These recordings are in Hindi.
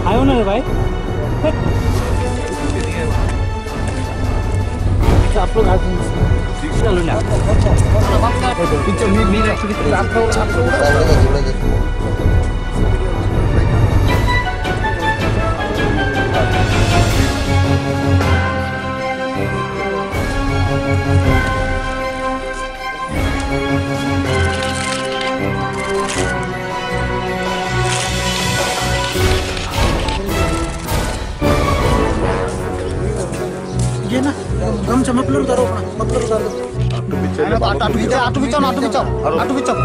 आयो ना भाई। आप लोग चलो ना ये ना हम मफलर उतारो अपना मफलर उतार दो आटू बिचाओ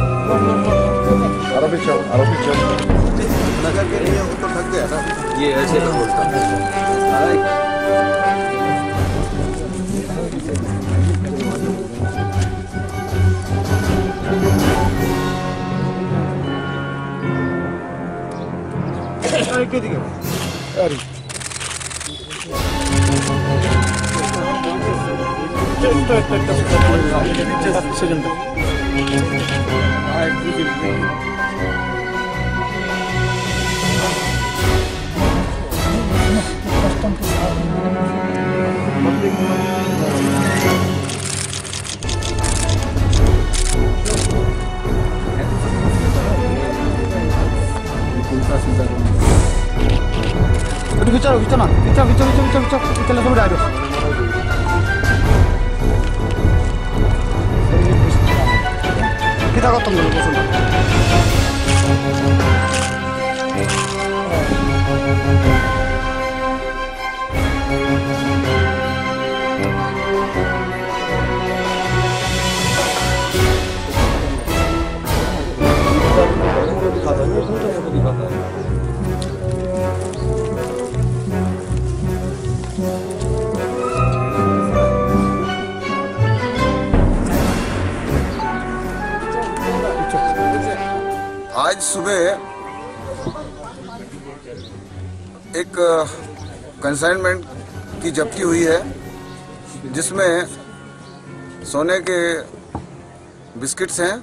नगर के लिए वो तो थक गया ना ये ऐसे तो बोलता अरे बिचारो बिचाना बिचार बिचार सब डालो kita gotong dulu bosan. आज सुबह एक कंसाइनमेंट की जब्ती हुई है जिसमें सोने के बिस्किट्स हैं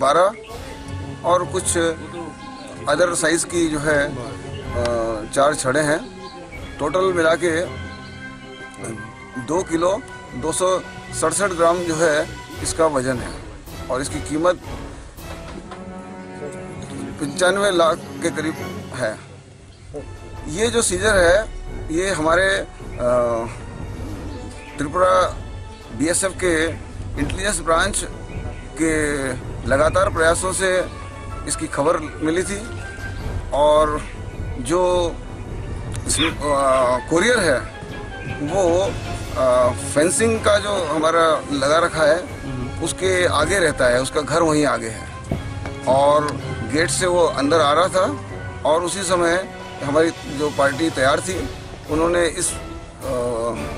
12 और कुछ अदर साइज की जो है 4 छड़े हैं। टोटल मिला के 2 किलो 267 ग्राम जो है इसका वजन है और इसकी कीमत 95 लाख के करीब है। ये जो सीजर है ये हमारे त्रिपुरा बीएसएफ के इंटेलिजेंस ब्रांच के लगातार प्रयासों से इसकी खबर मिली थी और जो कोरियर है वो फेंसिंग का जो हमारा लगा रखा है उसके आगे रहता है, उसका घर वहीं आगे है और गेट से वो अंदर आ रहा था और उसी समय हमारी जो पार्टी तैयार थी उन्होंने इस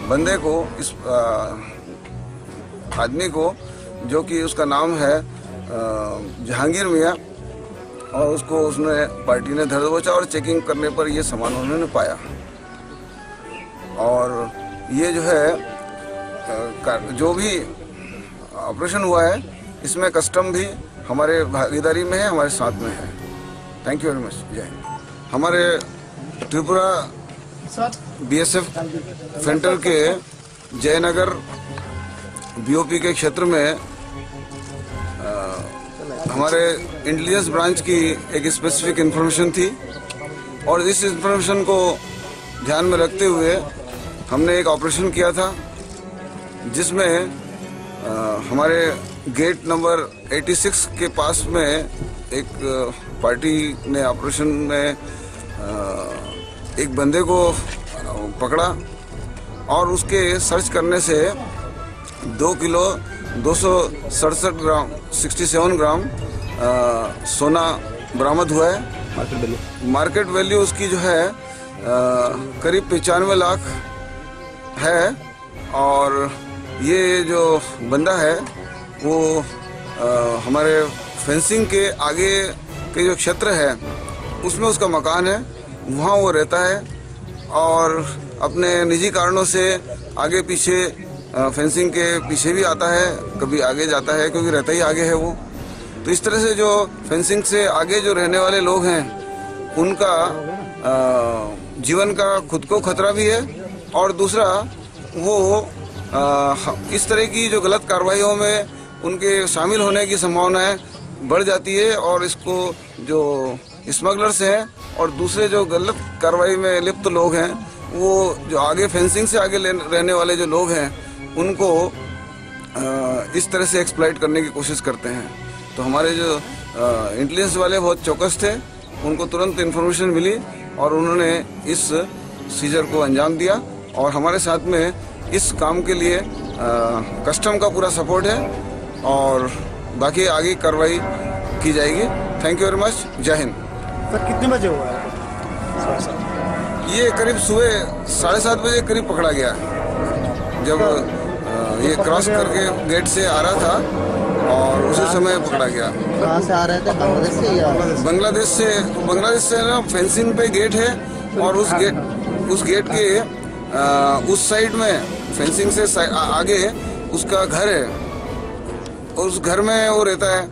बंदे को, इस आदमी को, जो कि उसका नाम है जहांगीर मियाँ, और उसको उसने पार्टी ने धर दबोचा और चेकिंग करने पर ये सामान उन्होंने पाया। और ये जो है जो भी ऑपरेशन हुआ है इसमें कस्टम भी हमारे भागीदारी में है, हमारे साथ में है। Thank you very much. जय हिंद। हमारे त्रिपुरा बीएसएफ सेंटर के जयनगर बीओपी के क्षेत्र में हमारे इंटेलिजेंस ब्रांच की एक स्पेसिफिक इंफॉर्मेशन थी और इस इंफॉर्मेशन को ध्यान में रखते हुए हमने एक ऑपरेशन किया था जिसमें हमारे गेट नंबर 86 के पास में एक पार्टी ने ऑपरेशन में एक बंदे को पकड़ा और उसके सर्च करने से 2 किलो 267 ग्राम 67 ग्राम सोना बरामद हुआ है। मार्केट वैल्यू उसकी जो है करीब 95 लाख है और ये जो बंदा है वो हमारे फेंसिंग के आगे के जो क्षेत्र है उसमें उसका मकान है, वहाँ वो रहता है और अपने निजी कारणों से आगे पीछे फेंसिंग के पीछे भी आता है, कभी आगे जाता है क्योंकि रहता ही आगे है वो। तो इस तरह से जो फेंसिंग से आगे जो रहने वाले लोग हैं उनका जीवन का खुद को खतरा भी है, और दूसरा वो इस तरह की जो गलत कार्रवाइयों में उनके शामिल होने की संभावनाएं बढ़ जाती है, और इसको जो स्मगलर्स हैं और दूसरे जो गलत कार्रवाई में लिप्त लोग हैं, वो जो आगे फेंसिंग से आगे रहने वाले जो लोग हैं, उनको इस तरह से एक्सप्लॉइट करने की कोशिश करते हैं। तो हमारे जो इंटेलिजेंस वाले बहुत चौकस थे, उनको तुरंत इन्फॉर्मेशन मिली और उन्होंने इस सीजर को अंजाम दिया, और हमारे साथ में इस काम के लिए कस्टम का पूरा सपोर्ट है, और बाकी आगे कार्रवाई की जाएगी। Thank you very much. जय हिंद। सर कितने बजे हुआ है? ये करीब सुबह 7:30 बजे करीब पकड़ा गया, जब ये क्रॉस करके गेट से आ रहा था और उसी समय पकड़ा गया। कहाँ से आ रहे थे? बांग्लादेश से या बांग्लादेश से ना, फेंसिंग पे गेट है, और उस गेट के उस साइड में फेंसिंग से आगे उसका घर है, और उस घर में वो रहता है।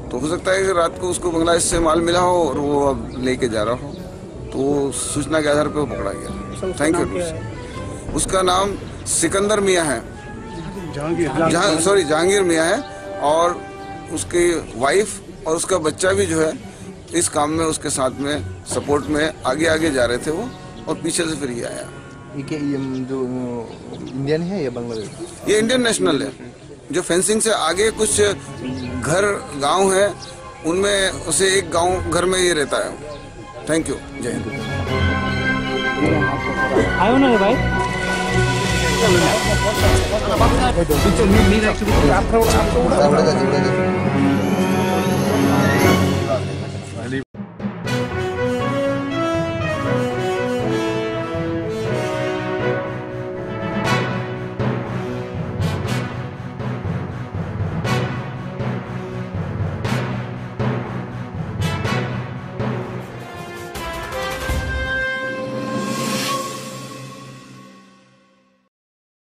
तो हो सकता है कि रात को उसको बांग्लादेश से माल मिला हो और वो अब लेके जा रहा हो, तो सूचना के आधार पर वो पकड़ा गया। Thank you. उसका नाम सिकंदर मियाँ है, जहांगीर मियाँ है, और उसकी वाइफ और उसका बच्चा भी जो है इस काम में उसके साथ में सपोर्ट में आगे जा रहे थे वो, और पीछे से फिर ये आया। ये जो इंडियन है या बांग्लादेश? ये इंडियन नेशनल है। जो फेंसिंग से आगे कुछ घर गांव है, उनमें उसे एक गांव घर में ये रहता है। Thank you. जय हिंद। आयो ना रे भाई। उड़ा